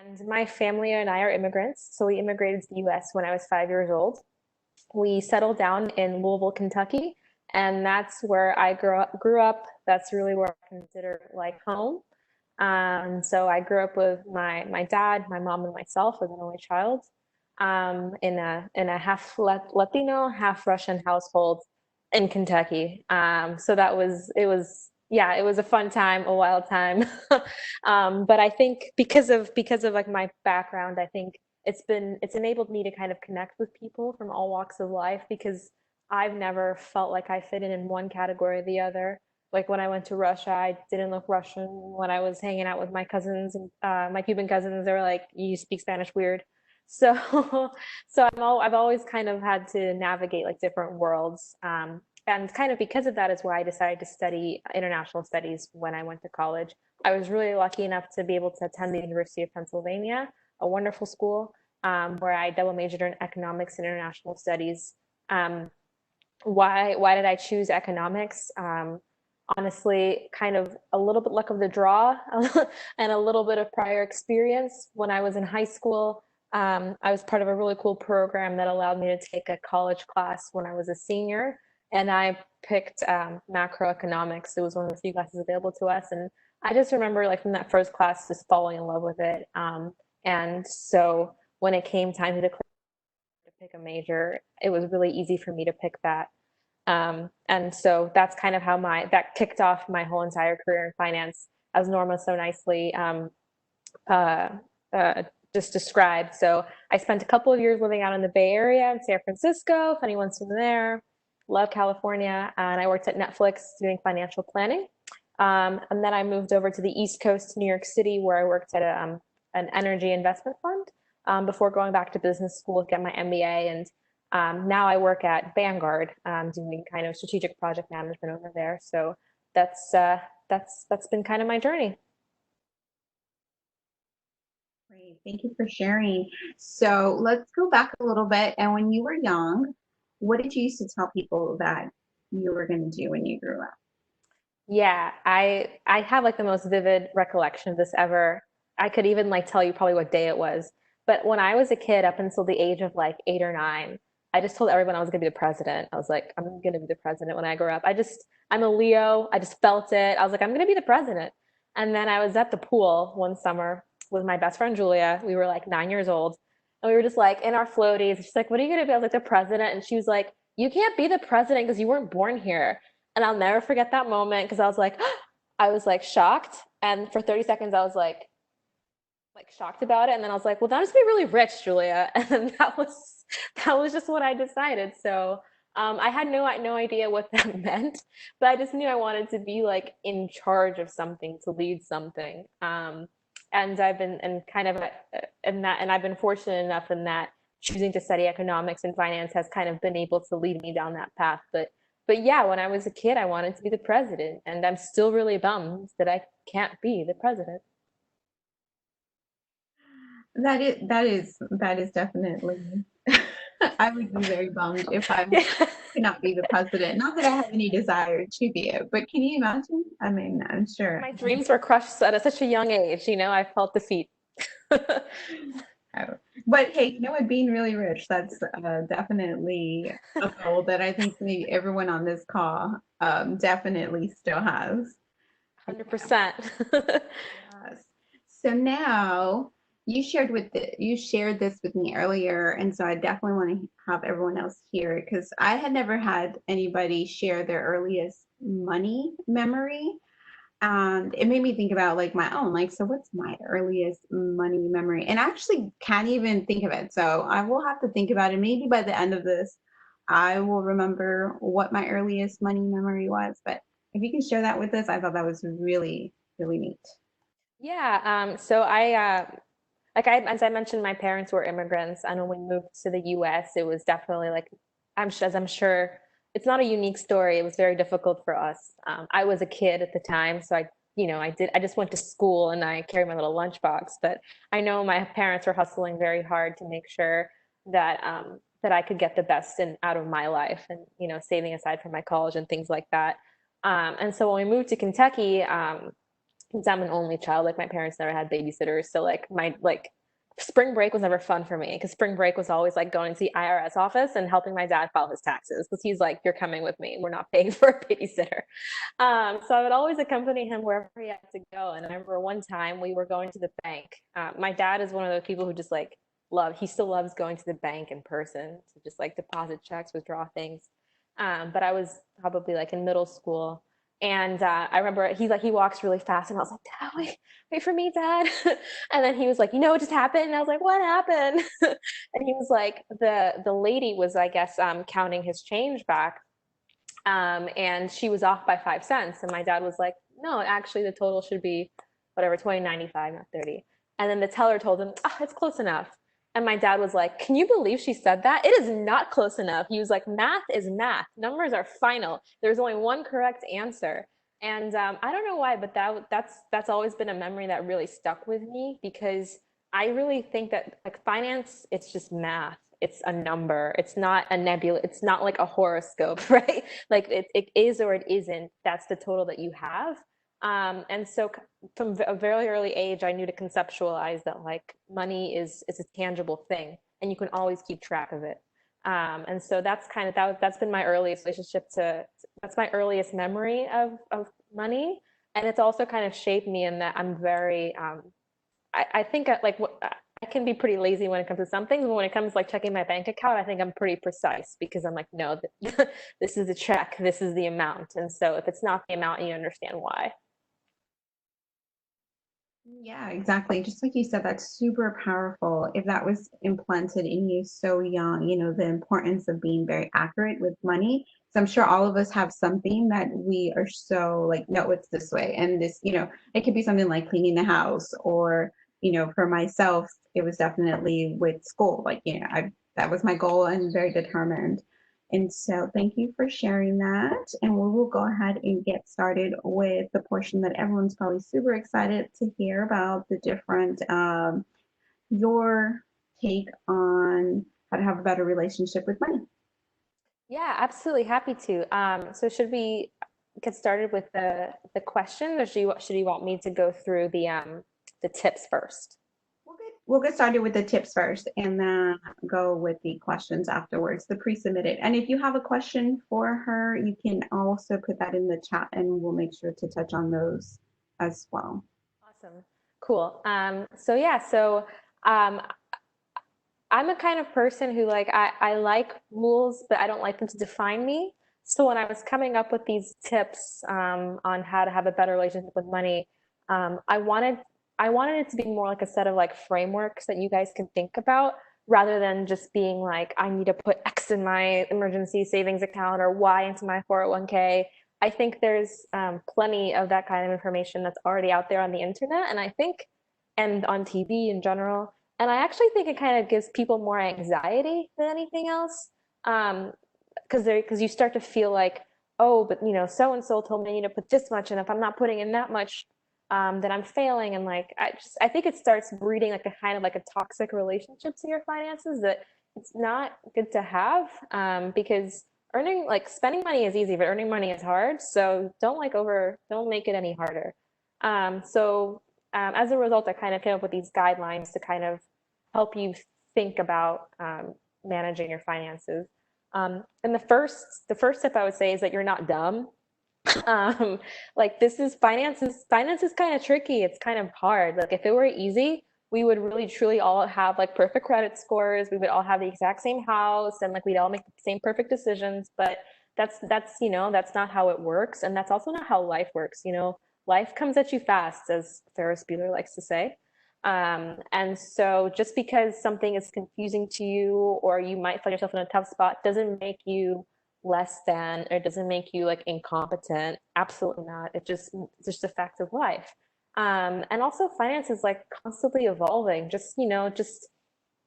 And my family and I are immigrants. So we immigrated to the US when I was 5 years old. We settled down in Louisville, Kentucky, and that's where I grew up. That's really where I consider like home. So I grew up with my dad, my mom, and myself as an only child, in a half Latino, half Russian household in Kentucky. So yeah, it was a fun time, a wild time. But I think because of like my background, I think it's enabled me to kind of connect with people from all walks of life because I've never felt like I fit in one category or the other. Like when I went to Russia, I didn't look Russian. When I was hanging out with my cousins and my Cuban cousins, they were like, "You speak Spanish weird." So, I've always kind of had to navigate like different worlds, and kind of because of that is why I decided to study international studies when I went to college. I was really lucky enough to be able to attend the University of Pennsylvania, a wonderful school, where I double majored in economics and international studies. Um, why did I choose economics? Honestly, kind of a little bit luck of the draw and a little bit of prior experience. When I was in high school, I was part of a really cool program that allowed me to take a college class when I was a senior, and I picked macroeconomics. It was one of the few classes available to us, and I just remember like from that first class just falling in love with it. And so when it came time to declare to pick a major, it was really easy for me to pick that. And so that's kind of how that kicked off my whole entire career in finance, as Norma so nicely uh, uh, just described. So I spent a couple of years living out in the Bay Area in San Francisco, if anyone's from there. Love California. And I worked at Netflix doing financial planning. And then I moved over to the East Coast, to New York City, where I worked at an energy investment fund before going back to business school to get my MBA. And now I work at Vanguard, doing kind of strategic project management over there. So that's uh, that's been kind of my journey. Great. Thank you for sharing. So let's go back a little bit. And when you were young, what did you used to tell people that you were going to do when you grew up? Yeah, I have like the most vivid recollection of this ever. I could even like tell you probably what day it was. But when I was a kid, up until the age of like 8 or 9, I just told everyone I was gonna be the president. I was like, I'm gonna be the president when I grow up. I'm a Leo. I just felt it. I was like, I'm gonna be the president. And then I was at the pool one summer with my best friend Julia. We were like 9 years old, and we were just like in our floaties. She's like, "What are you gonna be?" I was like, "The president." And she was like, "You can't be the president because you weren't born here." And I'll never forget that moment because I was like, I was like shocked. And for 30 seconds, I was like shocked about it. And then I was like, well, that must be really rich, Julia. And that was just what I decided. So I had no idea what that meant, but I just knew I wanted to be like in charge of something, to lead something. And I've been and kind of in that, and I've been fortunate enough in that choosing to study economics and finance has kind of been able to lead me down that path. But yeah, when I was a kid, I wanted to be the president, and I'm still really bummed that I can't be the president. That is definitely. I would be very bummed if I could not be the president. Not that I have any desire to be it, but can you imagine? I mean, I'm sure. My dreams were crushed at such a young age. I felt defeat. Oh. But hey, you know what? Being really rich, that's definitely a goal that I think maybe everyone on this call definitely still has. Yeah. 100%. Yes. So now you shared this with me earlier, and so I definitely want to have everyone else hear it because I had never had anybody share their earliest money memory. And it made me think about like my own, like, so what's my earliest money memory? And I actually can't even think of it. So I will have to think about it. Maybe by the end of this, I will remember what my earliest money memory was. But if you can share that with us, I thought that was really, really neat. Yeah, so as I mentioned, my parents were immigrants, and when we moved to the US, it was definitely like, as I'm sure, it's not a unique story. It was very difficult for us. I was a kid at the time, so I just went to school and I carried my little lunchbox. But I know my parents were hustling very hard to make sure that I could get the best out of my life, and saving aside for my college and things like that. And so when we moved to Kentucky, because I'm an only child. Like my parents never had babysitters, so like my like spring break was never fun for me because spring break was always like going to the IRS office and helping my dad file his taxes because he's like, "You're coming with me. We're not paying for a babysitter." So I would always accompany him wherever he had to go. And I remember one time we were going to the bank. My dad is one of those people who just like he still loves going to the bank in person to just like deposit checks, withdraw things. But I was probably like in middle school. And I remember he walks really fast, and I was like, "Dad, wait for me, Dad." And then he was like, "You know what just happened?" And I was like, "What happened?" And he was like, the lady was, I guess, counting his change back, and she was off by 5 cents. And my dad was like, "No, actually, the total should be whatever, 20.95, not 30." And then the teller told him, "Oh, it's close enough." And my dad was like, "Can you believe she said that? It is not close enough." He was like, "Math is math. Numbers are final. There's only one correct answer." And I don't know why, but that's always been a memory that really stuck with me because I really think that like finance, it's just math. It's a number. It's not a nebula. It's not like a horoscope, right? Like it is or it isn't. That's the total that you have. And so from a very early age, I knew to conceptualize that like money is a tangible thing, and you can always keep track of it. And so that's kind of that's been my earliest relationship to that's my earliest memory of money, and it's also kind of shaped me in that I'm very I think like I can be pretty lazy when it comes to some things, but when it comes to like checking my bank account, I think I'm pretty precise because I'm like, no, this is the check, this is the amount, and so if it's not the amount, you understand why. Yeah, exactly. Just like you said, that's super powerful. If that was implanted in you so young, the importance of being very accurate with money. So I'm sure all of us have something that we are so like, no, it's this way. And this, it could be something like cleaning the house or, for myself, it was definitely with school. Like, that was my goal and very determined. And so thank you for sharing that. And we will go ahead and get started with the portion that everyone's probably super excited to hear about the different, your take on how to have a better relationship with money. Yeah, absolutely happy to. So should we get started with the question, or should you want me to go through the tips first? We'll get started with the tips first and then go with the questions afterwards, the pre-submitted. And if you have a question for her, you can also put that in the chat and we'll make sure to touch on those as well. Awesome. Cool. So yeah, so um, I'm a kind of person who like I like rules, but I don't like them to define me. So when I was coming up with these tips on how to have a better relationship with money, I wanted it to be more like a set of like frameworks that you guys can think about rather than just being like I need to put X in my emergency savings account or Y into my 401k. I think there's plenty of that kind of information that's already out there on the internet, and I think and on TV in general. And I actually think it kind of gives people more anxiety than anything else. Because you start to feel like, oh, but so and so told me I need to put this much, and if I'm not putting in that much, then I'm failing. And like I think it starts breeding like a kind of like a toxic relationship to your finances that it's not good to have, because spending money is easy, but earning money is hard. So don't make it any harder. So as a result, I kind of came up with these guidelines to kind of help you think about managing your finances. And the first tip I would say is that you're not dumb. Like finance is kind of tricky. It's kind of hard. Like if it were easy, we would really truly all have like perfect credit scores. We would all have the exact same house and like we'd all make the same perfect decisions. But that's not how it works, and that's also not how life works. Life comes at you fast, as Ferris Bueller likes to say. And so just because something is confusing to you or you might find yourself in a tough spot doesn't make you less than, or it doesn't make you like incompetent. Absolutely not. It's just a fact of life. And also finance is like constantly evolving. Just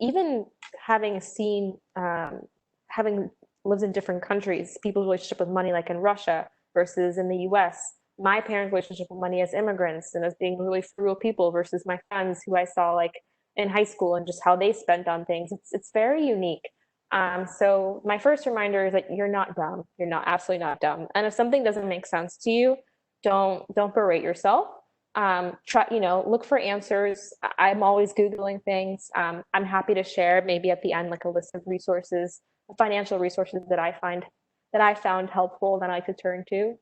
even having seen, having lived in different countries, people's relationship with money, like in Russia versus in the US, my parents' relationship with money as immigrants and as being really frugal people versus my friends who I saw like in high school and just how they spent on things. It's very unique. So my first reminder is that you're not dumb. You're not absolutely not dumb. And if something doesn't make sense to you, don't berate yourself. try, look for answers. I'm always Googling things. I'm happy to share maybe at the end, like a list of resources, financial resources that I found helpful that I could turn to.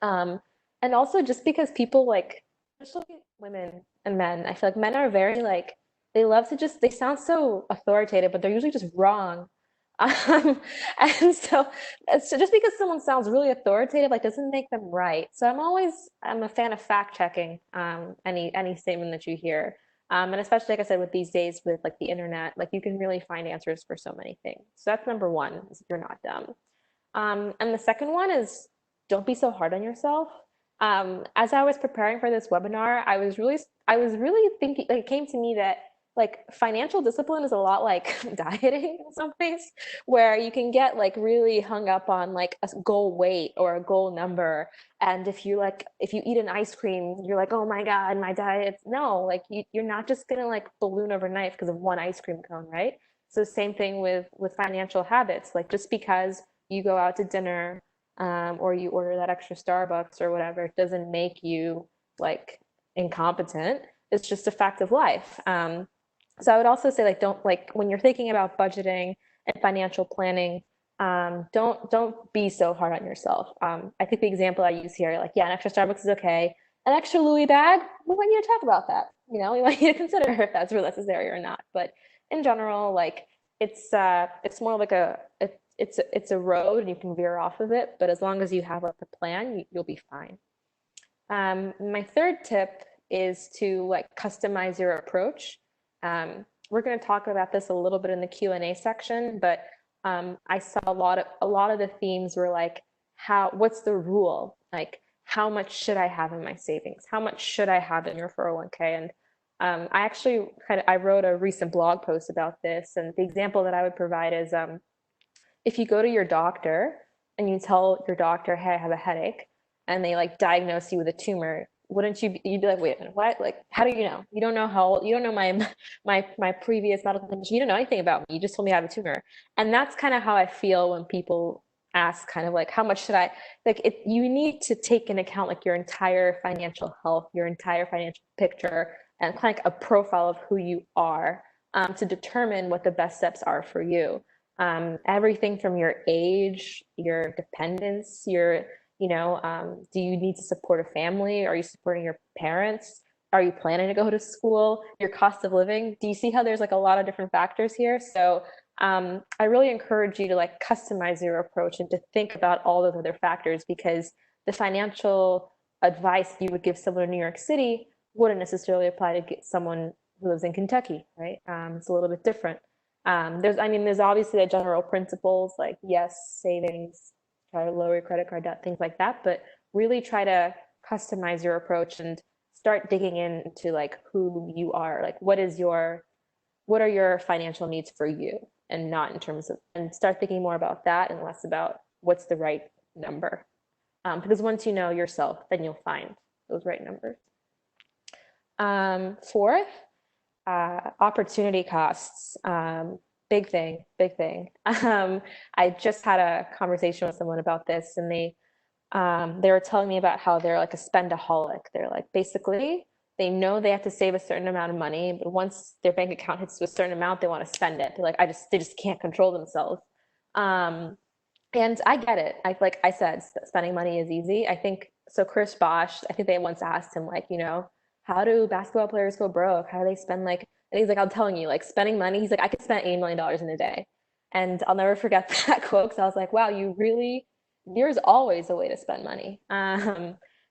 Um, and also just because people like, especially women and men, I feel like men are very like, they love to just, they sound so authoritative, but they're usually just wrong. Um, and so just because someone sounds really authoritative, like doesn't make them right. So I'm a fan of fact checking any statement that you hear. And especially, like I said, with these days with like the internet, like you can really find answers for so many things. So that's number one, is if you're not dumb. And the second one is don't be so hard on yourself. As I was preparing for this webinar, I was really thinking, like, it came to me that like financial discipline is a lot like dieting in some ways, where you can get like really hung up on like a goal weight or a goal number. And if you eat an ice cream, you're like, oh my God, my diet. No, like you're not just gonna like balloon overnight because of one ice cream cone, right? So same thing with financial habits. Like just because you go out to dinner or you order that extra Starbucks or whatever, it doesn't make you like incompetent. It's just a fact of life. So I would also say like don't like when you're thinking about budgeting and financial planning, don't be so hard on yourself. I think the example I use here, like yeah, an extra Starbucks is okay. An extra Louis bag, we want you to talk about that. We want you to consider if that's really necessary or not. But in general, like it's more like it's a road and you can veer off of it, but as long as you have like a plan, you'll be fine. My third tip is to like customize your approach. We're going to talk about this a little bit in the Q&A section, but I saw a lot of the themes were like what's the rule? Like how much should I have in my savings? How much should I have in your 401k? And I actually I wrote a recent blog post about this, and the example that I would provide is if you go to your doctor and you tell your doctor, hey, I have a headache, and they like diagnose you with a tumor, wouldn't you'd be like, wait a minute, what? Like, how do you know? You don't know you don't know my previous medical condition. You don't know anything about me. You just told me I have a tumor. And that's kind of how I feel when people ask kind of like, how much should I, like you need to take into account like your entire financial health, your entire financial picture, and kind of like a profile of who you are to determine what the best steps are for you. Everything from your age, your dependence, do you need to support a family? Are you supporting your parents? Are you planning to go to school? Your cost of living? Do you see how there's like a lot of different factors here? So I really encourage you to like customize your approach and to think about all those other factors, because the financial advice you would give someone in New York City wouldn't necessarily apply to get someone who lives in Kentucky, right? It's a little bit different. There's obviously the general principles like yes, savings, try to lower your credit card debt, things like that, but really try to customize your approach and start digging into like who you are, like what are your financial needs for you, and not in terms of, and start thinking more about that and less about what's the right number. Because once you know yourself, then you'll find those right numbers. Fourth, opportunity costs. Big thing, big thing. I just had a conversation with someone about this, and they were telling me about how they're like a spendaholic. They're like basically they know they have to save a certain amount of money, but once their bank account hits to a certain amount, they want to spend it. They're like, they just can't control themselves. And I get it. Like I said, spending money is easy. I think so. Chris Bosh, I think they once asked him like, how do basketball players go broke? How do they spend like? And he's like, I'm telling you, like spending money. He's like, I could spend $80 million in a day, and I'll never forget that quote. Because I was like, wow, there's always a way to spend money.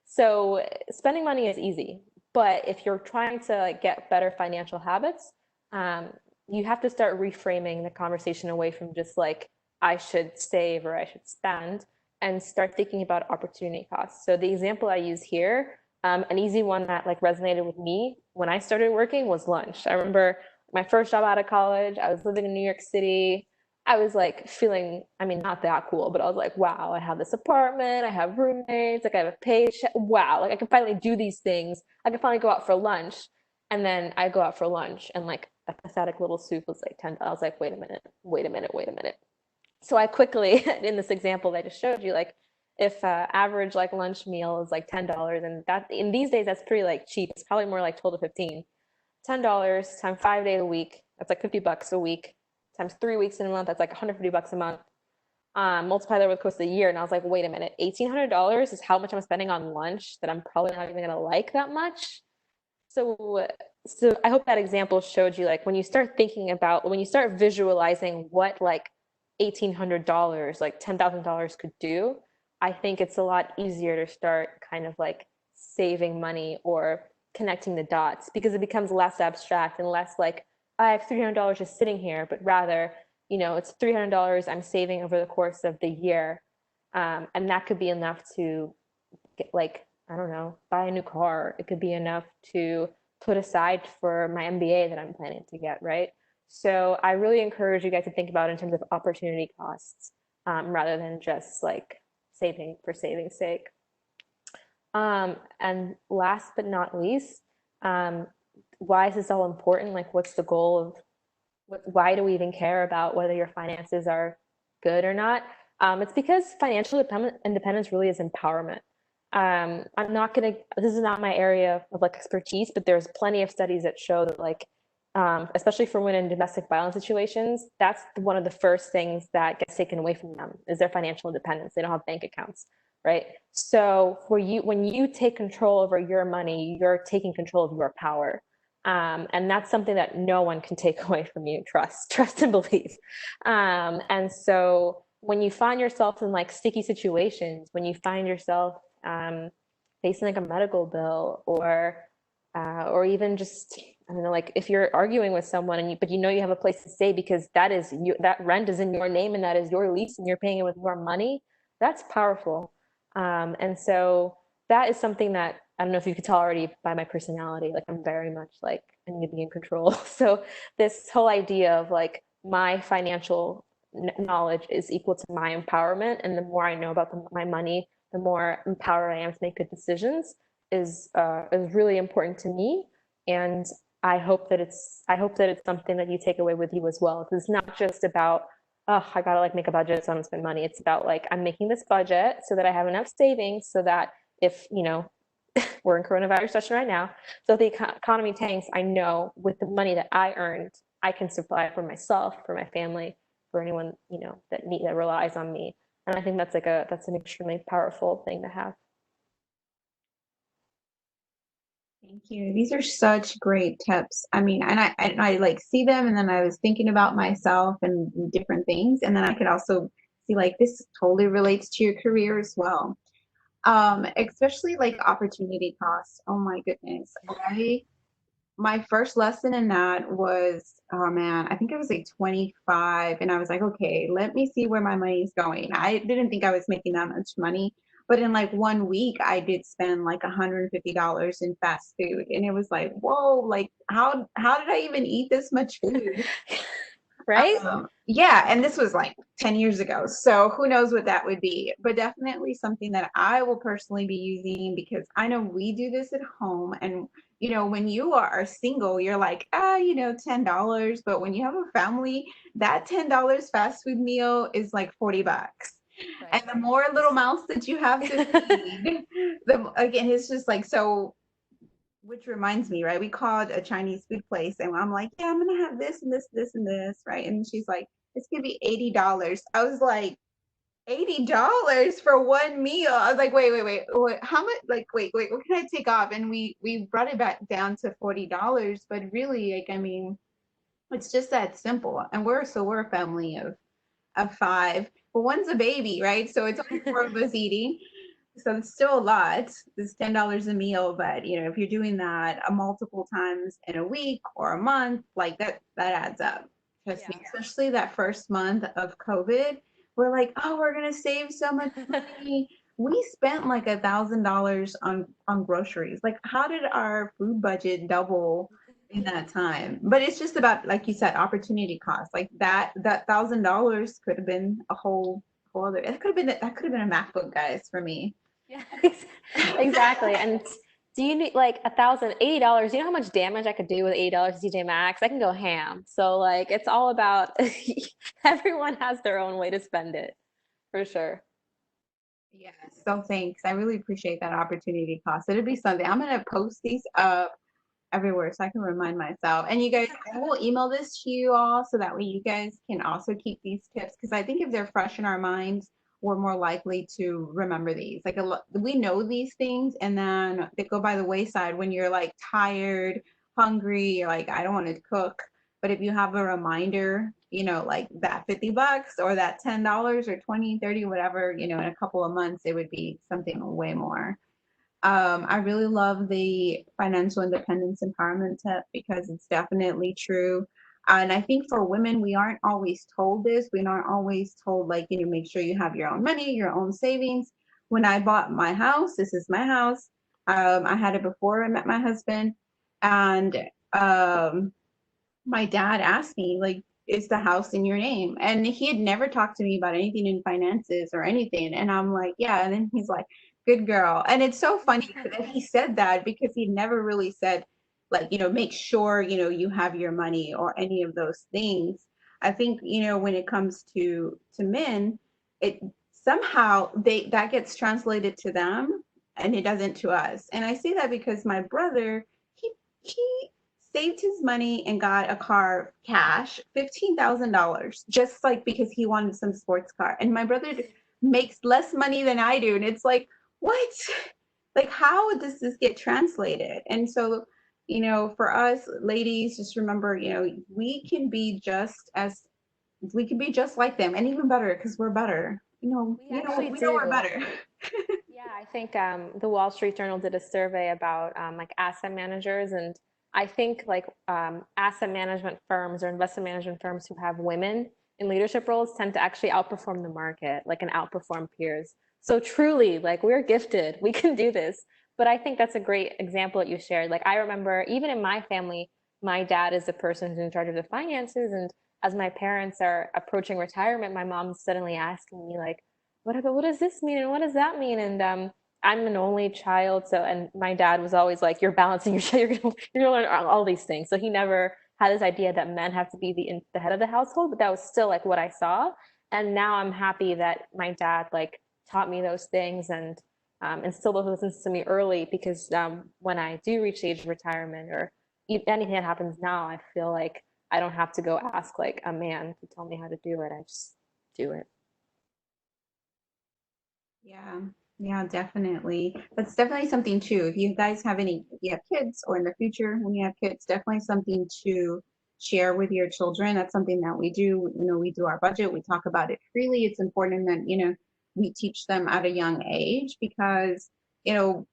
So spending money is easy, but if you're trying to like get better financial habits, you have to start reframing the conversation away from just like I should save or I should spend, and start thinking about opportunity costs. So the example I use here, an easy one that like resonated with me when I started working was lunch. I remember my first job out of college, I was living in New York City. I was like feeling, I mean, not that cool, but I was like, wow, I have this apartment, I have roommates, like I have a paycheck. Wow, like I can finally do these things. I can finally go out for lunch. And then I go out for lunch and like a pathetic little soup was like 10. I was like, wait a minute, wait a minute, wait a minute. So I quickly, in this example that I just showed you, like if average like lunch meal is like $10, and that in these days that's pretty like cheap. It's probably more like 12 to 15. $10 times 5 days a week, that's like $50 a week. Times 3 weeks in a month, that's like $150 a month. Multiply that over the course of the year, and I was like, wait a minute, $1,800 is how much I'm spending on lunch that I'm probably not even gonna like that much. So, so I hope that example showed you like when you start thinking about when you start visualizing what like $1,800, like $10,000 could do, I think it's a lot easier to start kind of like saving money or connecting the dots because it becomes less abstract and less like I have $300 just sitting here, but rather, it's $300 I'm saving over the course of the year. And that could be enough to get like, I don't know, buy a new car. It could be enough to put aside for my MBA that I'm planning to get, right? So I really encourage you guys to think about it in terms of opportunity costs, rather than just like saving for saving's sake. And last but not least, um, why is this all important? Like, what's the goal of why do we even care about whether your finances are good or not? It's because financial independence really is empowerment. I'm not gonna, this is not my area of like expertise, but there's plenty of studies that show that like, especially for women in domestic violence situations, that's one of the first things that gets taken away from them is their financial independence. They don't have bank accounts, right? So for you, when you take control over your money, you're taking control of your power. And that's something that no one can take away from you. Trust and believe. And so when you find yourself in like sticky situations, when you find yourself facing like a medical bill or even just, I don't know, like if you're arguing with someone but you have a place to stay because that rent is in your name and that is your lease and you're paying it with your money, that's powerful. And so that is something that I don't know if you could tell already by my personality, like I'm very much like I need to be in control. So this whole idea of like my financial knowledge is equal to my empowerment, and the more I know about my money, the more empowered I am to make good decisions is really important to me. And I hope that it's something that you take away with you as well. Because it's not just about, oh, I gotta like make a budget so I don't spend money. It's about like I'm making this budget so that I have enough savings so that if we're in coronavirus recession right now, so if the economy tanks, I know with the money that I earned, I can supply for myself, for my family, for anyone that relies on me. And I think that's an extremely powerful thing to have. Thank you. These are such great tips. I mean, and I like see them, and then I was thinking about myself and different things, and then I could also see like this totally relates to your career as well. Especially like opportunity costs. Oh my goodness. My first lesson in that was, oh man, I think I was like 25, and I was like, okay, let me see where my money is going. I didn't think I was making that much money, but in like one week, I did spend like $150 in fast food, and it was like, whoa, like how did I even eat this much food? Right? Yeah, and this was like 10 years ago. So who knows what that would be, but definitely something that I will personally be using because I know we do this at home. And, when you are single, you're like, $10. But when you have a family, that $10 fast food meal is like $40. And Right. the more little mouths that you have to feed, again, it's just like so. Which reminds me, right? We called a Chinese food place and I'm like, yeah, I'm gonna have this and this, this and this, right? And she's like, it's gonna be $80. I was like, $80 for one meal. I was like, wait, how much? Like, wait, what can I take off? And we brought it back down to $40, but really, like, I mean, it's just that simple. And we're a family of five, but one's a baby, right? So it's only four of us eating. So it's still a lot. It's $10 a meal, but if you're doing that multiple times in a week or a month, like that adds up. Trust Yeah. me, especially that first month of COVID, we're like, oh, we're gonna save so much money. We spent like $1,000 on groceries. Like, how did our food budget double in that time? But it's just about, like you said, opportunity cost. Like that $1,000 could have been a whole other. That could have been a MacBook, guys, for me. Yeah, exactly. And do you need like $1,080? You know how much damage I could do with $80 at TJ Maxx? I can go ham. So like it's all about everyone has their own way to spend it, for sure. Yes. So thanks. I really appreciate that opportunity, cost. It'll be something. I'm gonna post these up everywhere so I can remind myself. And you guys, I will email this to you all so that way you guys can also keep these tips because I think if they're fresh in our minds, we're more likely to remember these. Like we know these things and then they go by the wayside when you're like tired, hungry, you're like, I don't want to cook. But if you have a reminder, like that $50 or that $10 or 20, 30, whatever, in a couple of months, it would be something way more. I really love the financial independence empowerment tip because it's definitely true. And I think for women, we aren't always told this. We aren't always told, like, make sure you have your own money, your own savings. When I bought my house, this is my house. I had it before I met my husband. And um, my dad asked me, like, is the house in your name? And he had never talked to me about anything in finances or anything. And I'm like, yeah. And then he's like, good girl. And it's so funny that he said that because he never really said, like, make sure, you have your money or any of those things. I think, when it comes to men, it somehow that gets translated to them and it doesn't to us. And I say that because my brother, he saved his money and got a car cash, $15,000, just like because he wanted some sports car. And my brother makes less money than I do. And it's like, what? Like, how does this get translated? And so, for us ladies, just remember, we can be just like them and even better because we're better. We actually We know we're do. better. Yeah, I think the Wall Street Journal did a survey about like asset managers, and I think like asset management firms or investment management firms who have women in leadership roles tend to actually outperform the market, like and outperform peers. So truly, like we're gifted, we can do this. But I think that's a great example that you shared. Like I remember, even in my family, my dad is the person who's in charge of the finances, and as my parents are approaching retirement, my mom's suddenly asking me like, what does this mean and what does that mean? And I'm an only child, so and my dad was always like, you're balancing your you're gonna learn all these things. So he never had this idea that men have to be the head of the household, but that was still like what I saw. And now I'm happy that my dad like taught me those things and instilled those things to me early because when I do reach the age of retirement or anything that happens now, I feel like I don't have to go ask like a man to tell me how to do it. I just do it. Yeah, yeah, definitely. That's definitely something too. If you guys have if you have kids or in the future when you have kids, definitely something to share with your children. That's something that we do. We do our budget, we talk about it freely. It's important that, we teach them at a young age because, you know,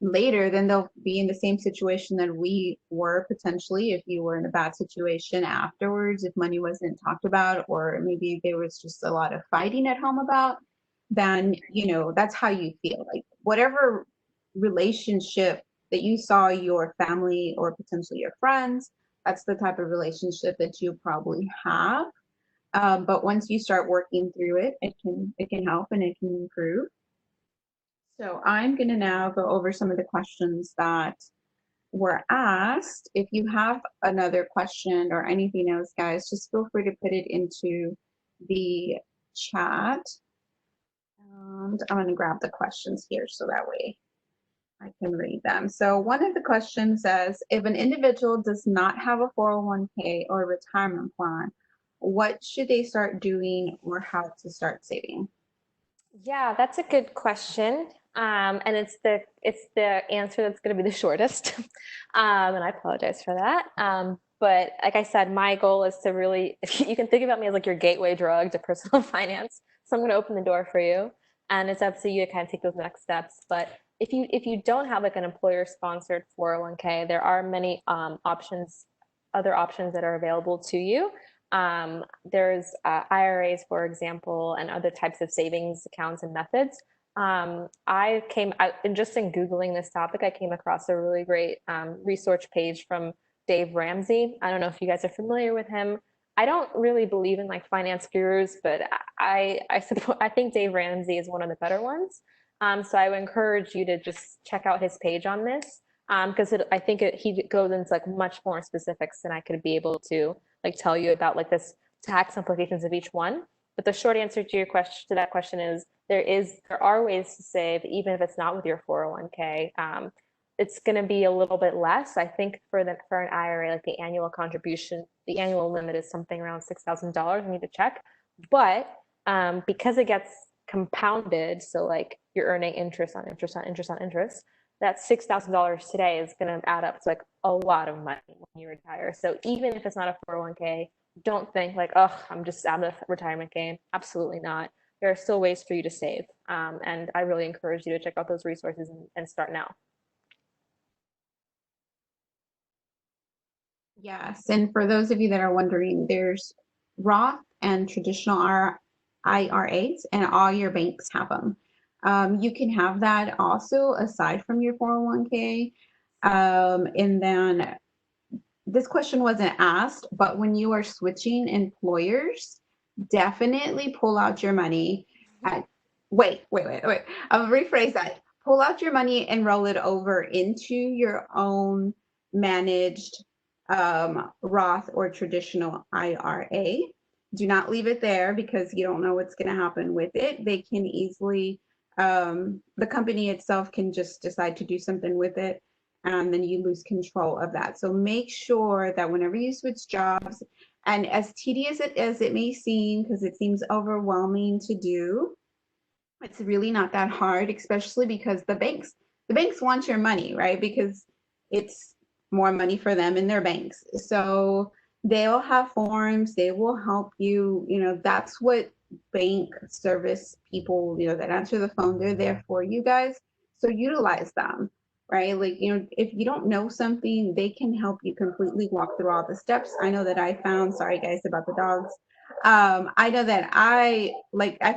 later then they'll be in the same situation that we were potentially if you were in a bad situation afterwards, if money wasn't talked about or maybe there was just a lot of fighting at home about, then that's how you feel. Like whatever relationship that you saw your family or potentially your friends, that's the type of relationship that you probably have. But once you start working through it, it can help and it can improve. So I'm going to now go over some of the questions that were asked. If you have another question or anything else, guys, just feel free to put it into the chat. And I'm going to grab the questions here so that way I can read them. So one of the questions says, if an individual does not have a 401k or retirement plan, what should they start doing or how to start saving? Yeah, that's a good question. And it's the answer that's going to be the shortest. And I apologize for that. But like I said, my goal is to really, you can think about me as like your gateway drug to personal finance. So I'm going to open the door for you, and it's up to you to kind of take those next steps. But if you don't have like an employer sponsored 401k, there are many options, other options that are available to you. There's IRAs, for example, and other types of savings accounts and methods. And just in Googling this topic, I came across a really great research page from Dave Ramsey. I don't know if you guys are familiar with him. I don't really believe in like finance gurus, but I think Dave Ramsey is one of the better ones. So I would encourage you to just check out his page on this because I think he goes into like much more specifics than I could be able to like tell you about like this tax implications of each one. But the short answer to your question, to that question, is there are ways to save, even if it's not with your 401k. It's going to be a little bit less. I think for an IRA, like the annual contribution, the annual limit is something around $6,000. I need to check, but because it gets compounded, so like you're earning interest on interest on interest on interest, that $6,000 today is going to add up to like a lot of money when you retire. So even if it's not a 401k, don't think like, oh, I'm just out of the retirement game. Absolutely not. There are still ways for you to save. And I really encourage you to check out those resources and start now. Yes, and for those of you that are wondering, there's Roth and traditional IRAs, and all your banks have them. You can have that also aside from your 401k. And then this question wasn't asked, but when you are switching employers, definitely pull out your money. Wait. I'll rephrase that. Pull out your money and roll it over into your own managed Roth or traditional IRA. Do not leave it there because you don't know what's going to happen with it. They can easily, the company itself can just decide to do something with it, and then you lose control of that. So make sure that whenever you switch jobs, and as tedious as it may seem, because it seems overwhelming to do, it's really not that hard, especially because the banks want your money, right? Because it's more money for them in their banks. So they'll have forms, they will help you. That's what bank service people, that answer the phone, they're there for you guys. So utilize them, right? Like, if you don't know something, they can help you completely walk through all the steps. I know that I found, sorry guys about the dogs. I know that I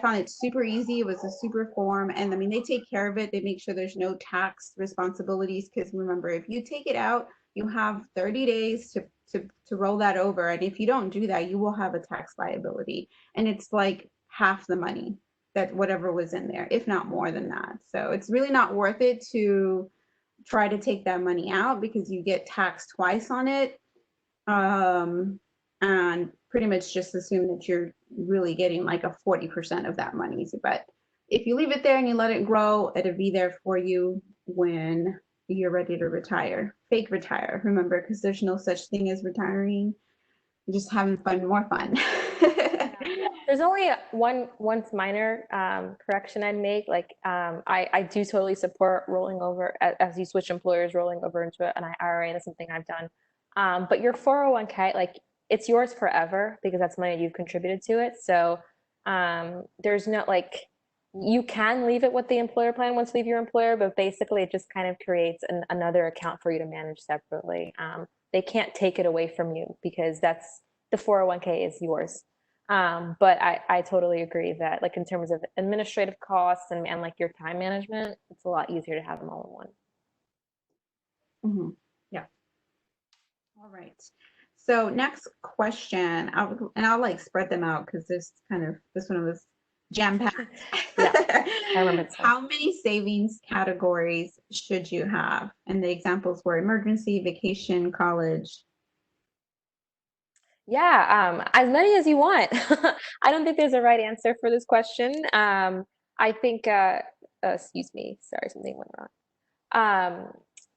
found it super easy. It was a super form, and I mean, they take care of it. They make sure there's no tax responsibilities, because remember, if you take it out, you have 30 days to roll that over, and if you don't do that, you will have a tax liability, and it's like half the money that whatever was in there, if not more than that. So it's really not worth it to try to take that money out, because you get taxed twice on it. And pretty much just assume that you're really getting like a 40% of that money. But if you leave it there and you let it grow, it'll be there for you when you're ready to retire. Fake retire, remember, because there's no such thing as retiring. You're just having fun, more fun. There's only one minor correction I'd make. Like, I do totally support rolling over as you switch employers, rolling over into an IRA. That's something I've done. But your 401k, like, it's yours forever because that's money you've contributed to it. So there's no, like, you can leave it with the employer plan once you leave your employer, but basically it just kind of creates another account for you to manage separately. They can't take it away from you because the 401k is yours. But I totally agree that, like, in terms of administrative costs and like your time management, it's a lot easier to have them all in one. Mm-hmm. Yeah. All right. So next question, I'll like spread them out because this one was jam packed. Yeah, I remember. How many savings categories should you have? And the examples were emergency, vacation, college. Yeah, as many as you want. I don't think there's a right answer for this question. I think, excuse me, sorry, something went wrong.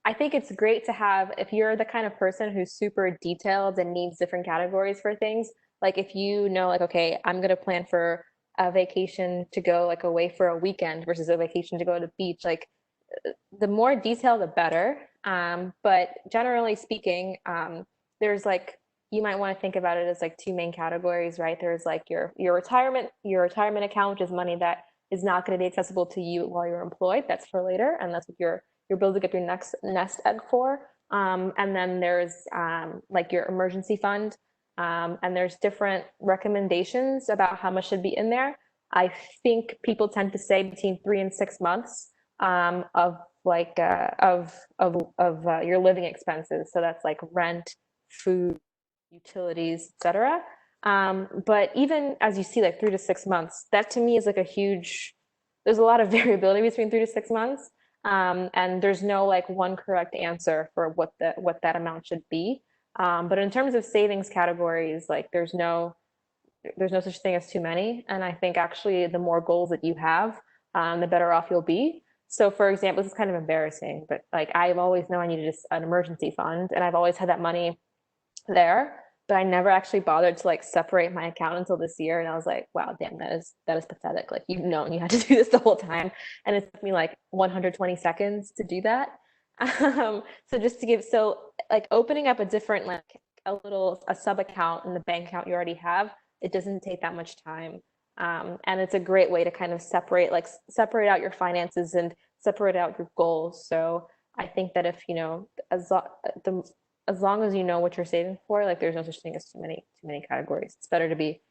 I think it's great to have, if you're the kind of person who's super detailed and needs different categories for things, like if you know, like, okay, I'm going to plan for a vacation to go like away for a weekend versus a vacation to go to the beach, like the more detail, the better. But generally speaking, there's like, you might want to think about it as like two main categories, right? There's like your retirement account, which is money that is not going to be accessible to you while you're employed. That's for later, and that's what you're building up your next nest egg for. And then there's like your emergency fund, and there's different recommendations about how much should be in there. I think people tend to say between 3 and 6 months of like your living expenses. So that's like rent, food, utilities, etc. But even as you see, like 3 to 6 months, that to me is like a huge. There's a lot of variability between 3 to 6 months, and there's no like one correct answer for what that amount should be. But in terms of savings categories, like there's no there's no such thing as too many. And I think actually the more goals that you have, the better off you'll be. So for example, this is kind of embarrassing, but like I've always known I needed an emergency fund, and I've always had that money there, but I never actually bothered to like separate my account until this year. And I was like, wow, damn, that is pathetic. Like you've known you had to do this the whole time. And it took me like 120 seconds to do that. So just to give, so like opening up a different, like a sub account in the bank account you already have, it doesn't take that much time. And it's a great way to kind of separate out your finances and separate out your goals. So I think that if, as long as you know what you're saving for, like there's no such thing as too many categories. It's better be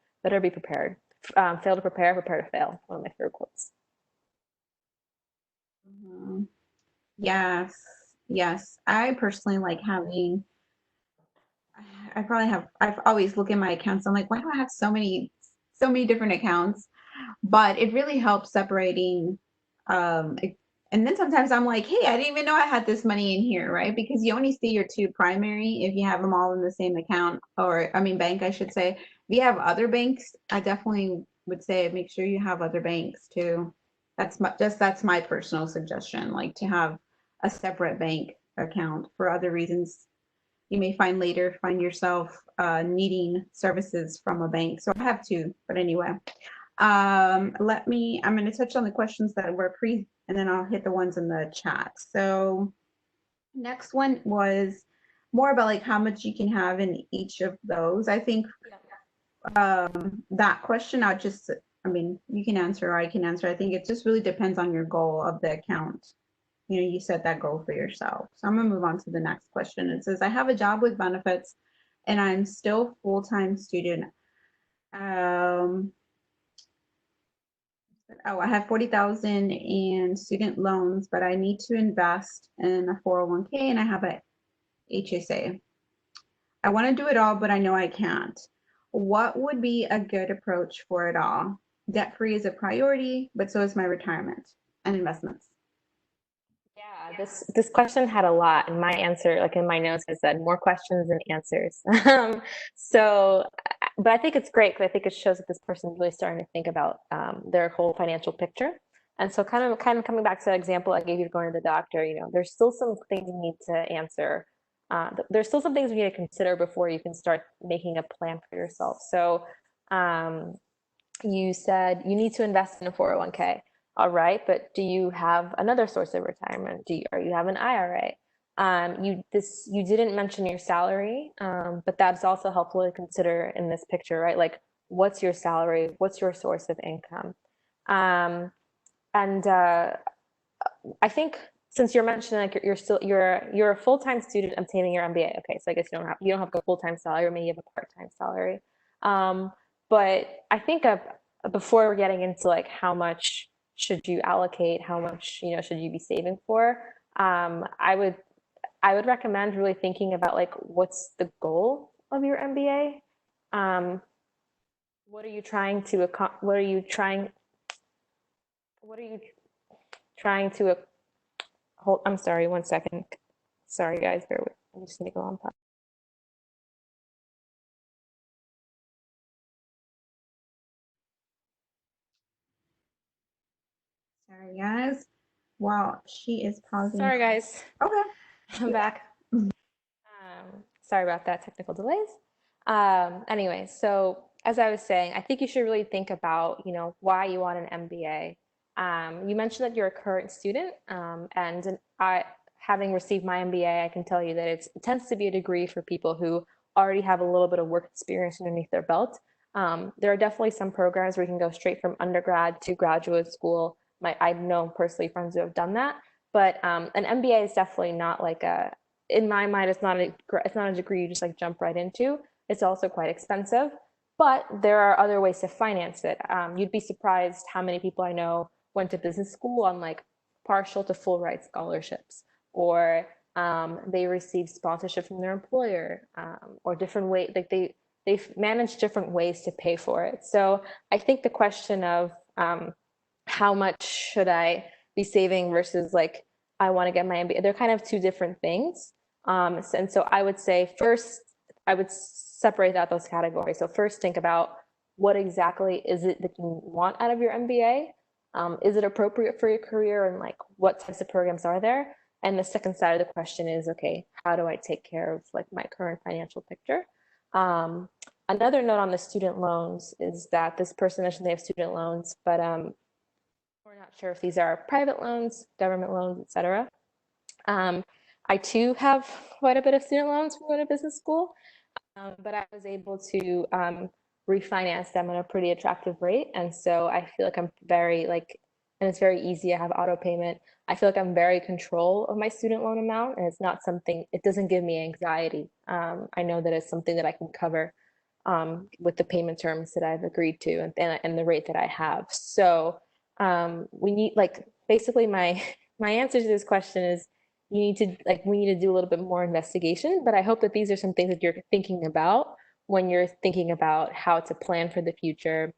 prepared. Fail to prepare, prepare to fail. One of my favorite quotes. Mhm. Yes, yes. I personally like having. I've always looked at my accounts. I'm like, why do I have so many different accounts? But it really helps separating. And then sometimes I'm like, hey, I didn't even know I had this money in here, right? Because you only see your two primary if you have them all in the same account, or I mean, bank, I should say. If you have other banks, I definitely would say make sure you have other banks too. That's my personal suggestion, like to have a separate bank account for other reasons. You may find yourself needing services from a bank. So I have two, but anyway. I'm going to touch on the questions that were and then I'll hit the ones in the chat. So next one was more about like how much you can have in each of those. I think that question, you can answer or I can answer. I think it just really depends on your goal of the account. You set that goal for yourself. So I'm gonna move on to the next question. It says, I have a job with benefits and I'm still full-time student. I have 40,000 in student loans, but I need to invest in a 401k and I have a HSA. I want to do it all, but I know I can't. What would be a good approach for it all? Debt-free is a priority, but so is my retirement and investments. Yeah, this question had a lot, and my answer, like in my notes, I said more questions than answers. So, but I think it's great because I think it shows that this person's really starting to think about their whole financial picture. And so, kind of coming back to the example I gave you going to the doctor, there's still some things you need to answer. There's still some things you need to consider before you can start making a plan for yourself. So, you said you need to invest in a 401k. All right, but do you have another source of retirement? Or you have an IRA? You didn't mention your salary, but that's also helpful to consider in this picture, right? Like, what's your salary? What's your source of income? And I think since you're mentioning like you're a full-time student obtaining your MBA. Okay, so I guess you don't have a full-time salary, or maybe you have a part-time salary. But I think before we're getting into like how much should you allocate, how much should you be saving for, I would recommend really thinking about like what's the goal of your MBA. What are you trying to hold? I'm sorry, one second. Sorry guys, bear with me. I just need to go on pause. Sorry, guys. Wow, she is pausing. Sorry guys. Okay. I'm back. Sorry about that, technical delays. Anyway, so as I was saying, I think you should really think about, why you want an MBA. You mentioned that you're a current student, and having received my MBA, I can tell you that it tends to be a degree for people who already have a little bit of work experience underneath their belt. There are definitely some programs where you can go straight from undergrad to graduate school. I know personally friends who have done that, but an MBA is definitely not like in my mind, it's not a degree you just like jump right into. It's also quite expensive, but there are other ways to finance it. You'd be surprised how many people I know went to business school on like partial to full ride scholarships, or they received sponsorship from their employer, or different way, like they've managed different ways to pay for it. So I think the question of how much should I be saving versus like I want to get my MBA, they're kind of two different things. And so I would say first, I would separate out those categories. So first think about what exactly is it that you want out of your MBA? Is it appropriate for your career, and like what types of programs are there? And the second side of the question is, okay, how do I take care of like my current financial picture? Another note on the student loans is that this person mentioned they have student loans, but we're not sure if these are private loans, government loans, etc. I too have quite a bit of student loans from going to business school, but I was able to refinance them at a pretty attractive rate. And so I feel like I'm very like, and it's very easy. I have auto payment. I feel like I'm very control of my student loan amount, and it's not something, it doesn't give me anxiety. I know that it's something that I can cover with the payment terms that I've agreed to, and the rate that I have. So we need like basically my answer to this question is you need to like we need to do a little bit more investigation, but I hope that these are some things that you're thinking about when you're thinking about how to plan for the future,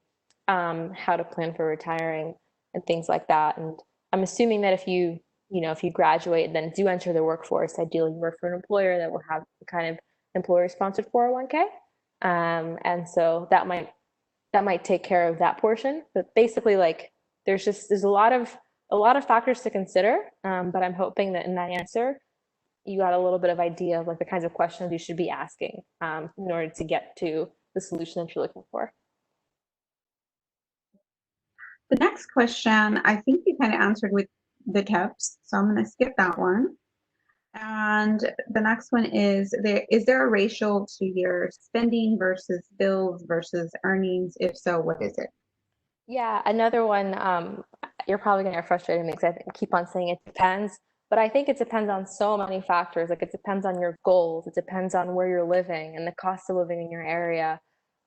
how to plan for retiring and things like that. And I'm assuming that if you graduate and then do enter the workforce, ideally you work for an employer that will have the kind of employer sponsored 401k. And so that might take care of that portion. But basically, like there's a lot of factors to consider. But I'm hoping that in that answer, you got a little bit of idea of like the kinds of questions you should be asking in order to get to the solution that you're looking for. The next question, I think you kind of answered with the tips, so I'm going to skip that one. And the next one is there a ratio to your spending versus bills versus earnings? If so, what is it? Yeah, another one, you're probably gonna get frustrated with me because I keep on saying it depends, but I think it depends on so many factors. Like it depends on your goals, it depends on where you're living and the cost of living in your area.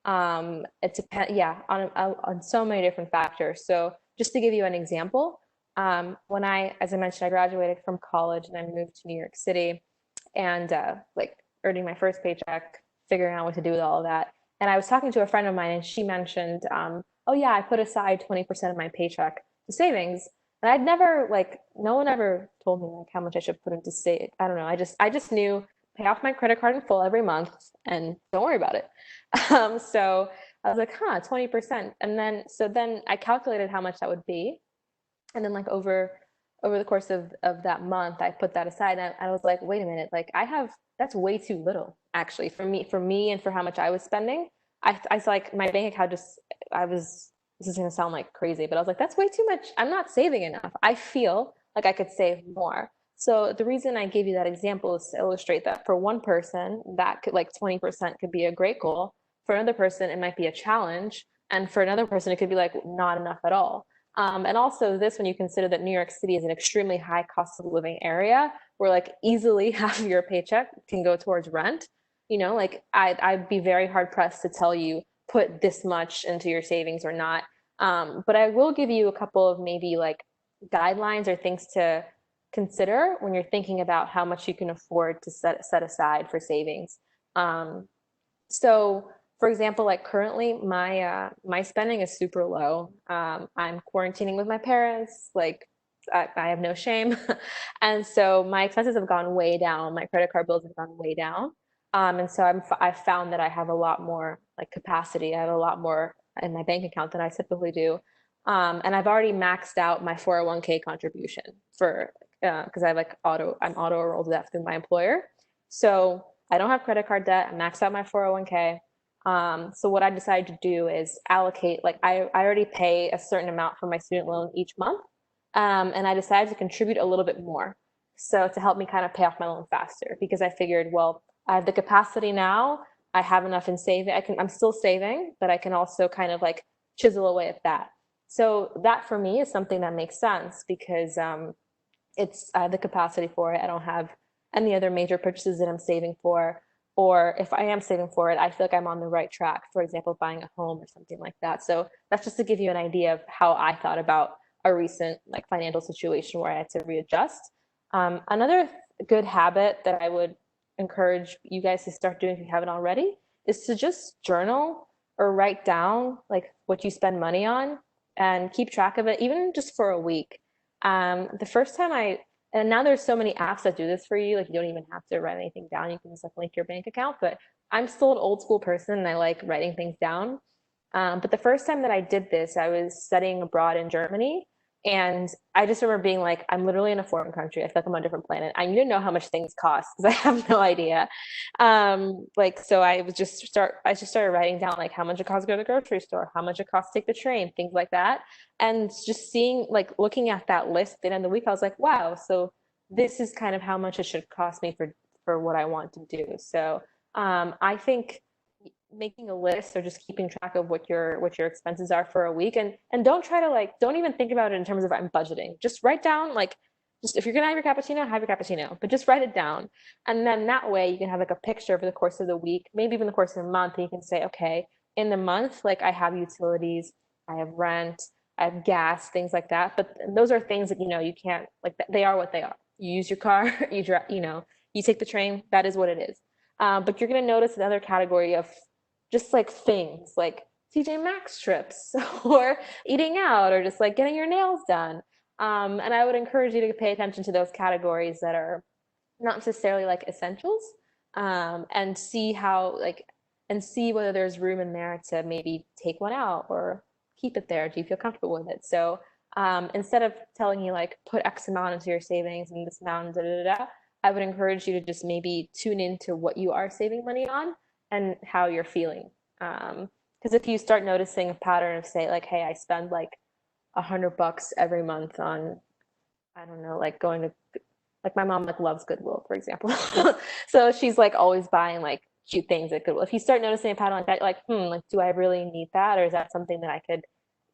It depends, yeah, on so many different factors. So just to give you an example, as I mentioned, I graduated from college and I moved to New York City, and like earning my first paycheck, figuring out what to do with all of that. And I was talking to a friend of mine, and she mentioned, "Oh yeah, I put aside 20% of my paycheck to savings." And I'd never like no one ever told me like how much I should put into save. I don't know. I just knew pay off my credit card in full every month and don't worry about it. So I was like, huh, 20%. And then I calculated how much that would be, and then like over the course of that month, I put that aside, and I was like, wait a minute, like that's way too little actually for me and for how much I was spending. I was like, my bank account just, this is gonna sound like crazy, but I was like, that's way too much. I'm not saving enough. I feel like I could save more. So the reason I gave you that example is to illustrate that for one person, that could like 20% could be a great goal. For another person, it might be a challenge. And for another person, it could be like not enough at all. And also this, when you consider that New York City is an extremely high cost of living area where like easily half of your paycheck can go towards rent, like I'd be very hard pressed to tell you put this much into your savings or not. But I will give you a couple of maybe like guidelines or things to consider when you're thinking about how much you can afford to set aside for savings. Um, so for example, like currently my spending is super low. I'm quarantining with my parents, like I have no shame. And so my expenses have gone way down. My credit card bills have gone way down. And so I've found that I have a lot more like capacity. I have a lot more in my bank account than I typically do. And I've already maxed out my 401k contribution for because I'm auto enrolled to that through my employer. So I don't have credit card debt. I maxed out my 401k. So what I decided to do is allocate, like I already pay a certain amount for my student loan each month. And I decided to contribute a little bit more. So to help me kind of pay off my loan faster, because I figured, well, I have the capacity now. I have enough in saving. I'm still saving, but I can also kind of like chisel away at that. So that for me is something that makes sense because I have the capacity for it. I don't have any other major purchases that I'm saving for. Or if I am saving for it, I feel like I'm on the right track. For example, buying a home or something like that. So that's just to give you an idea of how I thought about a recent like financial situation where I had to readjust. Another good habit that I would encourage you guys to start doing if you haven't already is to just journal or write down like what you spend money on and keep track of it, even just for a week. The first time and now there's so many apps that do this for you, like you don't even have to write anything down. You can just like link your bank account. But I'm still an old school person and I like writing things down. But the first time that I did this, I was studying abroad in Germany. And I just remember being like, I'm literally in a foreign country. I feel like I'm on a different planet. I need to know how much things cost because I have no idea. So I just started writing down like how much it costs to go to the grocery store, how much it costs to take the train, things like that. And just seeing, like looking at that list at the end of the week, I was like, wow, so this is kind of how much it should cost me for what I want to do. So I think making a list or just keeping track of what your expenses are for a week, and don't try to like don't even think about it in terms of I'm budgeting. Just write down like just if you're gonna have your cappuccino, but just write it down. And then that way you can have like a picture over the course of the week, maybe even the course of the month, and you can say, okay, in the month, like I have utilities, I have rent, I have gas, things like that. But those are things that you can't like they are what they are. You use your car, you drive, you take the train, that is what it is. But you're going to notice another category of just like things like TJ Maxx trips or eating out or just like getting your nails done. And I would encourage you to pay attention to those categories that are not necessarily like essentials, and see how like and see whether there's room in there to maybe take one out or keep it there. Do you feel comfortable with it? So instead of telling you like put X amount into your savings and this amount, da da da, I would encourage you to just maybe tune into what you are saving money on and how you're feeling. Because if you start noticing a pattern of say like, hey, I spend like $100 every month on, I don't know, like going to like my mom like loves Goodwill, for example. So she's like always buying like cute things at Goodwill. If you start noticing a pattern like that, you're like, like, do I really need that? Or is that something that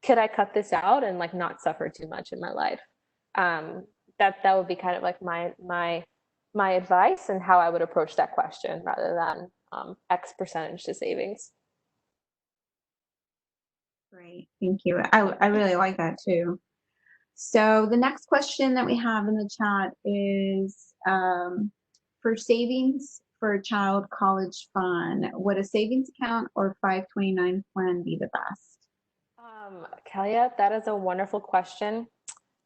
could I cut this out and like not suffer too much in my life? That would be kind of like my advice and how I would approach that question rather than X percentage to savings. Great, thank you. I really like that too. So the next question that we have in the chat is for savings for a child college fund, would a savings account or 529 plan be the best? Kalia, that is a wonderful question.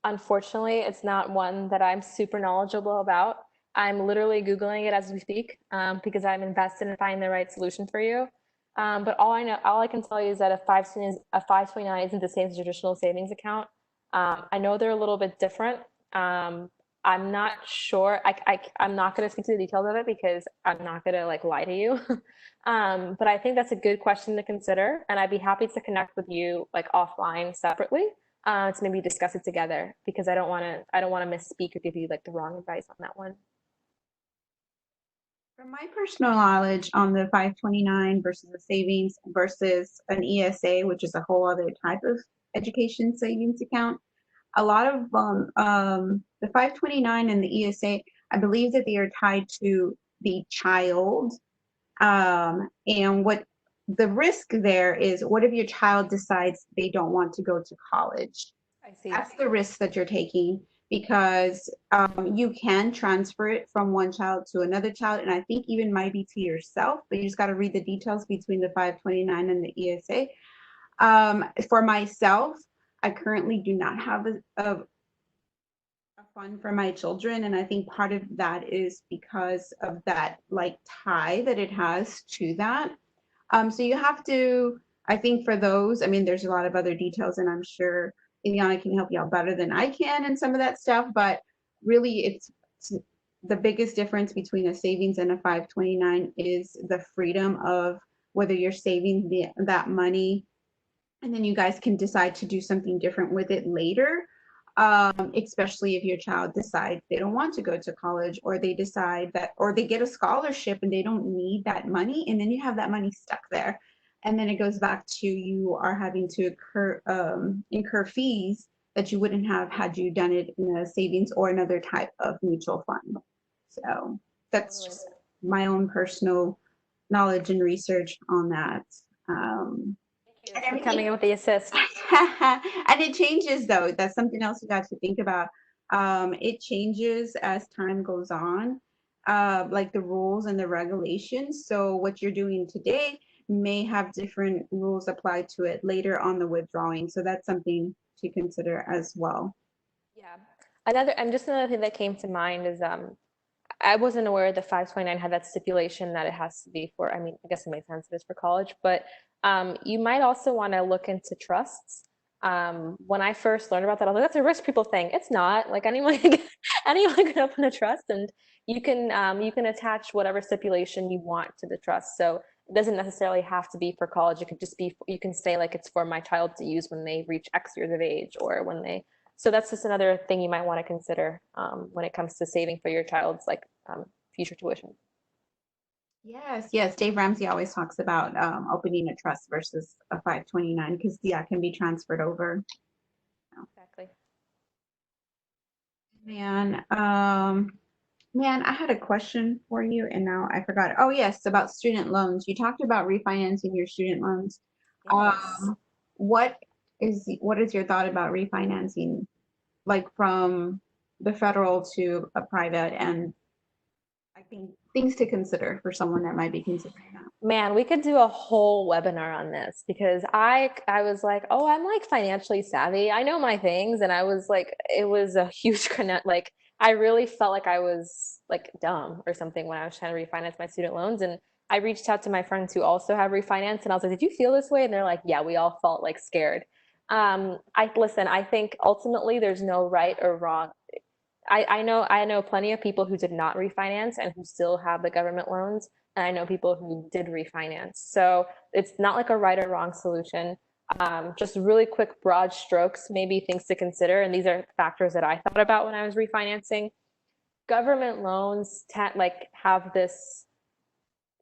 Unfortunately, it's not one that I'm super knowledgeable about. I'm literally Googling it as we speak, because I'm invested in finding the right solution for you. But all I can tell you is that a 529 isn't the same as a traditional savings account. I know they're a little bit different. I'm not sure. I'm not going to speak to the details of it because I'm not going to like lie to you. But I think that's a good question to consider, and I'd be happy to connect with you like offline separately, to maybe discuss it together because I don't want to misspeak or give you like the wrong advice on that one. From my personal knowledge on the 529 versus the savings versus an ESA, which is a whole other type of education savings account, a lot of the 529 and the ESA, I believe that they are tied to the child. And what the risk there is, what if your child decides they don't want to go to college? I see. That's the risk that you're taking because you can transfer it from one child to another child, and I think even might be to yourself, but you just got to read the details between the 529 and the ESA. For myself, I currently do not have a fund for my children, and I think part of that is because of that like tie that it has to that. So you have to, I think for those, I mean, there's a lot of other details, and I'm sure Ilona can help you out better than I can in some of that stuff, but really it's the biggest difference between a savings and a 529 is the freedom of whether you're saving that money and then you guys can decide to do something different with it later, especially if your child decides they don't want to go to college or they decide that, or they get a scholarship and they don't need that money, and then you have that money stuck there. And then it goes back to you are having to incur fees that you wouldn't have had you done it in a savings or another type of mutual fund. So that's just my own personal knowledge and research on that. Thank you for coming in with the assist. And it changes though. That's something else you got to think about. It changes as time goes on, like the rules and the regulations. So what you're doing today may have different rules applied to it later on the withdrawing. So that's something to consider as well. Yeah. Another thing that came to mind is I wasn't aware the 529 had that stipulation that it has to be for, I mean, I guess it makes sense it is for college, but You might also want to look into trusts. When I first learned about that, I was like, that's a rich people thing. It's not. Like anyone can anyone can open a trust, and you can attach whatever stipulation you want to the trust. So it doesn't necessarily have to be for college. It could just be, you can say like it's for my child to use when they reach X years of age, or when they, so that's just another thing you might want to consider when it comes to saving for your child's like future tuition. Yes, yes. Dave Ramsey always talks about opening a trust versus a 529 because yeah, it can be transferred over. Exactly. Man, man, I had a question for you and now I forgot it. Oh yes, about student loans. You talked about refinancing your student loans. Yes. Um, what what is your thought about refinancing, like from the federal to a private, and I think things to consider for someone that might be considering that. Man, we could do a whole webinar on this because I was like, oh, I'm like financially savvy. I know my things, and I was like, it was a huge connect. Like, I really felt like I was like dumb or something when I was trying to refinance my student loans, and I reached out to my friends who also have refinanced, and I was like, did you feel this way? And they're like, yeah, we all felt like scared. I listen. I think ultimately there's no right or wrong. I know plenty of people who did not refinance and who still have the government loans, and I know people who did refinance. So it's not like a right or wrong solution. Just really quick, broad strokes, maybe things to consider. And these are factors that I thought about when I was refinancing. Government loans like have this,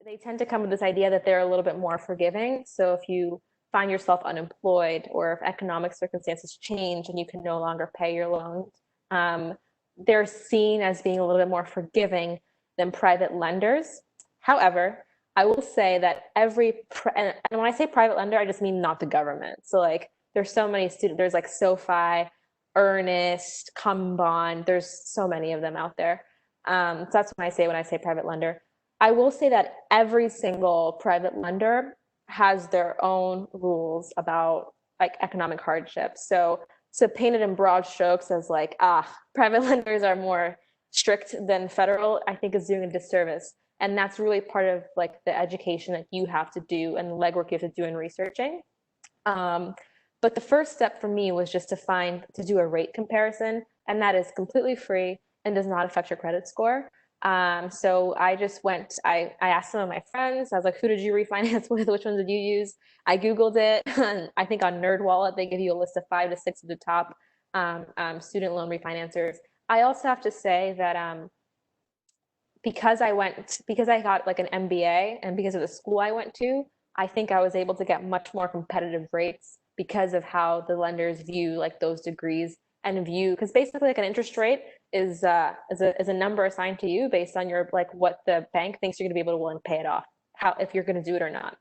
they tend to come with this idea that they're a little bit more forgiving. So if you find yourself unemployed, or if economic circumstances change and you can no longer pay your loans, um, they're seen as being a little bit more forgiving than private lenders. However, I will say that and when I say private lender, I just mean not the government. So like there's so many there's like SoFi, Earnest, Come there's so many of them out there. So that's when I say private lender. I will say that every single private lender has their own rules about like economic hardship. So paint it in broad strokes as like, private lenders are more strict than federal, I think is doing a disservice. And that's really part of like the education that you have to do and the legwork you have to do in researching. Um, but the first step for me was just to do a rate comparison, and that is completely free and does not affect your credit score. So I just I asked some of my friends, I was like, who did you refinance with? Which ones did you use? I Googled it. I think on NerdWallet, they give you a list of 5 to 6 of the top student loan refinancers. I also have to say that because I got like an MBA and because of the school I went to, I think I was able to get much more competitive rates because of how the lenders view like those degrees, and view, because basically like an interest rate is a number assigned to you based on your like what the bank thinks you're going to be able to willing to pay it off, how, if you're going to do it or not.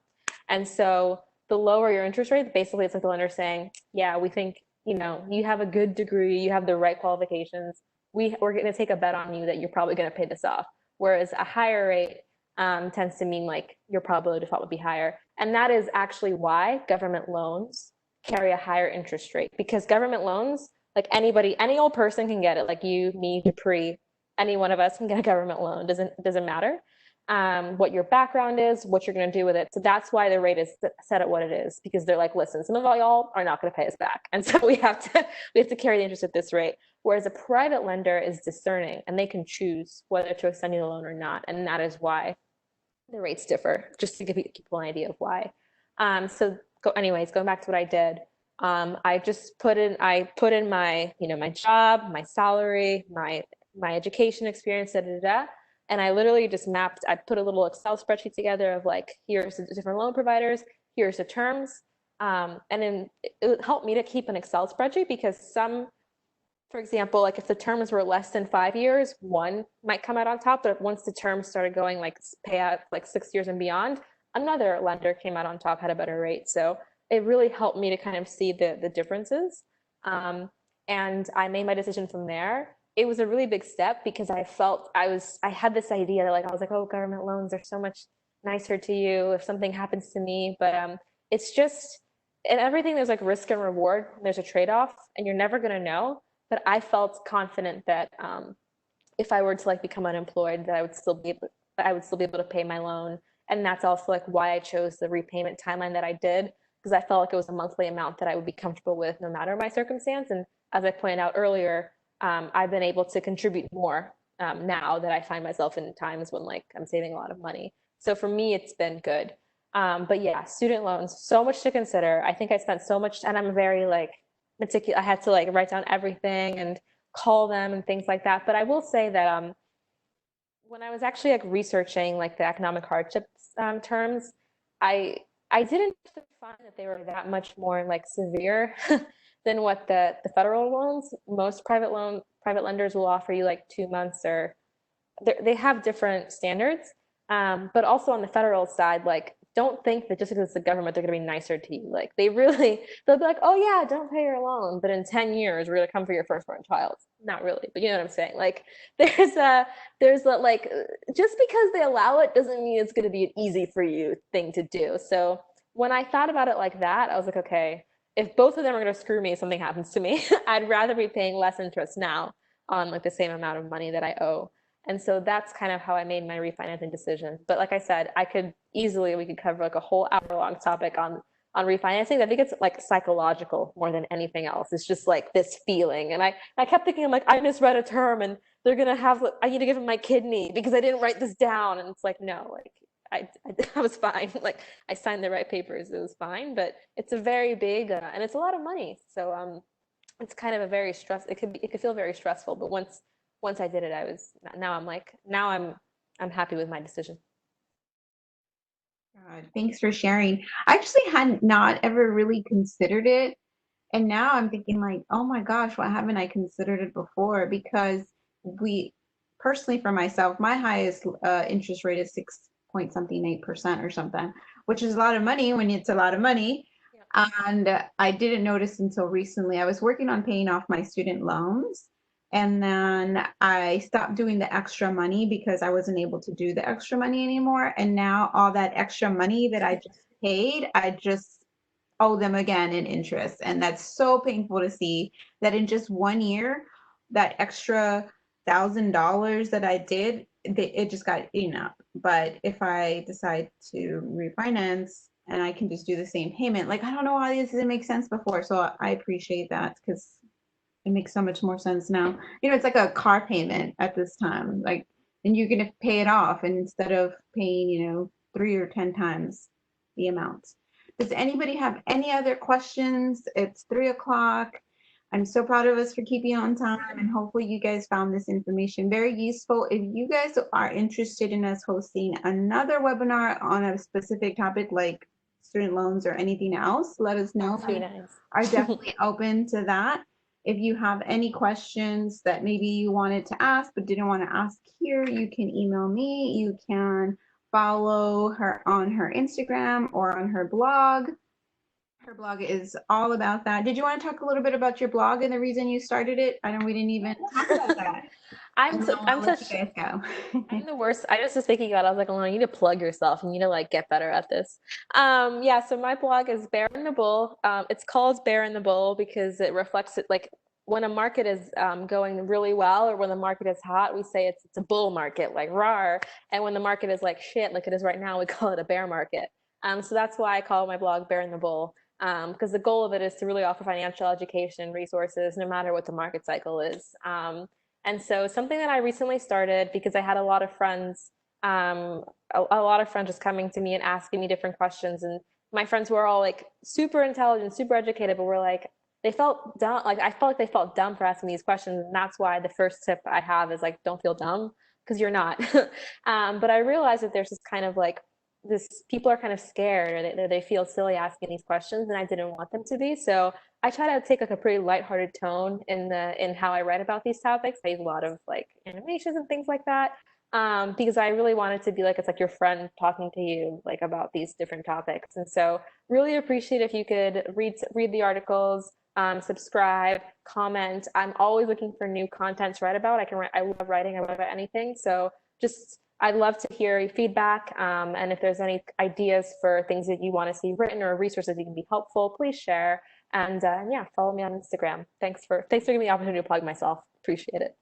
And so the lower your interest rate, basically it's like the lender saying, yeah, we think, you have a good degree, you have the right qualifications, we're going to take a bet on you that you're probably going to pay this off. Whereas a higher rate tends to mean like your probability of default would be higher. And that is actually why government loans carry a higher interest rate, because government loans, like anybody, any old person can get it, like you, me, Dupree, any one of us can get a government loan. Doesn't matter what your background is, what you're going to do with it. So that's why the rate is set at what it is, because they're like, listen, some of y'all are not going to pay us back, and so we have to carry the interest at this rate. Whereas a private lender is discerning and they can choose whether to extend you the loan or not, and that is why the rates differ. Just to give people an idea of why. Anyways, going back to what I did, I put in my my job, my salary, my education experience, and I literally just mapped. I put a little Excel spreadsheet together of like, here's the different loan providers, here's the terms, and then it helped me to keep an Excel spreadsheet, because for example, like if the terms were less than 5 years, one might come out on top. But once the terms started going like pay out like 6 years and beyond, another lender came out on top, had a better rate. So it really helped me to kind of see the differences. Um, and I made my decision from there. It was a really big step because I had this idea that like, I was like, oh, government loans are so much nicer to you if something happens to me. But it's just, in everything, there's like risk and reward. There's a trade-off, and you're never going to know. But I felt confident that if I were to like become unemployed, that I would still be able to pay my loan, And that's also like why I chose the repayment timeline that I did, because I felt like it was a monthly amount that I would be comfortable with no matter my circumstance. And as I pointed out earlier, I've been able to contribute more now that I find myself in times when like I'm saving a lot of money. So for me, it's been good. But yeah, student loans, so much to consider. I think I spent so much, and I'm very like meticulous. I had to like write down everything and call them and things like that. But I will say that when I was actually like researching like the economic hardships terms, I I didn't find that they were that much more like severe than what the federal loans. Most private lenders will offer you like 2 months, or they have different standards. But also on the federal side, like don't think that just because it's the government, they're going to be nicer to you. Like they'll be like, oh yeah, don't pay your loan, but in 10 years, we're going to come for your firstborn child. Not really, but you know what I'm saying? Like there's a, like, just because they allow it doesn't mean it's going to be an easy for you thing to do. So when I thought about it like that, I was like, okay, if both of them are going to screw me, if something happens to me, I'd rather be paying less interest now on like the same amount of money that I owe. And so that's kind of how I made my refinancing decision. But like I said, we could cover like a whole hour long topic on refinancing. I think it's like psychological more than anything else. It's just like this feeling. And I kept thinking, I'm like, I misread a term and they're gonna have, I need to give them my kidney because I didn't write this down. And it's like, no, like I was fine. Like I signed the right papers, it was fine. But it's a very big and it's a lot of money. So it's kind of a very it could feel very stressful. But once I did it, now I'm happy with my decision. God, thanks for sharing. I actually had not ever really considered it. And now I'm thinking like, oh my gosh, why haven't I considered it before? Because we personally for myself, my highest interest rate is 6 point something 8% or something, which is a lot of money when it's a lot of money. Yeah. And I didn't notice until recently. I was working on paying off my student loans. And then I stopped doing the extra money because I wasn't able to do the extra money anymore. And now all that extra money that I just paid, I just owe them again in interest. And that's so painful to see that in just 1 year, that extra $1,000 that I did, it just got eaten up. But if I decide to refinance and I can just do the same payment, like I don't know why this didn't make sense before. So I appreciate that because it makes so much more sense now. It's like a car payment at this time. Like, and you're gonna pay it off, and instead of paying, 3 or 10 times the amount. Does anybody have any other questions? It's 3 o'clock. I'm so proud of us for keeping on time, and hopefully you guys found this information very useful. If you guys are interested in us hosting another webinar on a specific topic like student loans or anything else, let us know. That's really nice. Are definitely open to that. If you have any questions that maybe you wanted to ask but didn't want to ask here, you can email me. You can follow her on her Instagram or on her blog. Her blog is all about that. Did you want to talk a little bit about your blog and the reason you started it? I know we didn't even talk about that. I'm I'll let such you guys go. I'm the worst. I just was thinking about it. I was like, Alana, you need to plug yourself. You need to like get better at this. Yeah, so my blog is Bear in the Bull. It's called Bear in the Bull because it reflects it like when a market is going really well or when the market is hot, we say it's a bull market, like rawr. And when the market is like shit, like it is right now, we call it a bear market. So that's why I call my blog Bear in the Bull. Because the goal of it is to really offer financial education and resources no matter what the market cycle is. And so something that I recently started because I had a lot of friends, a lot of friends just coming to me and asking me different questions. And my friends were all like super intelligent, super educated, but were like, they felt dumb. Like I felt like they felt dumb for asking these questions. And that's why the first tip I have is like, don't feel dumb because you're not. But I realized that there's this kind of like, people are kind of scared or they feel silly asking these questions and I didn't want them to be. So I try to take like a pretty lighthearted tone in how I write about these topics. I use a lot of like animations and things like that because I really wanted to be like it's like your friend talking to you like about these different topics. And so really appreciate if you could read the articles, subscribe, comment. I'm always looking for new content to write about. I love writing. I love about anything. So just I'd love to hear your feedback. And if there's any ideas for things that you want to see written or resources that can be helpful, please share. And yeah, follow me on Instagram. Thanks for giving me the opportunity to plug myself. Appreciate it.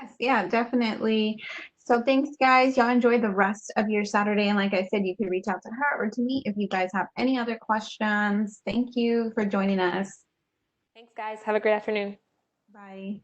Yes, yeah, definitely. So thanks, guys. Y'all enjoy the rest of your Saturday. And like I said, you can reach out to her or to me if you guys have any other questions. Thank you for joining us. Thanks, guys. Have a great afternoon. Bye.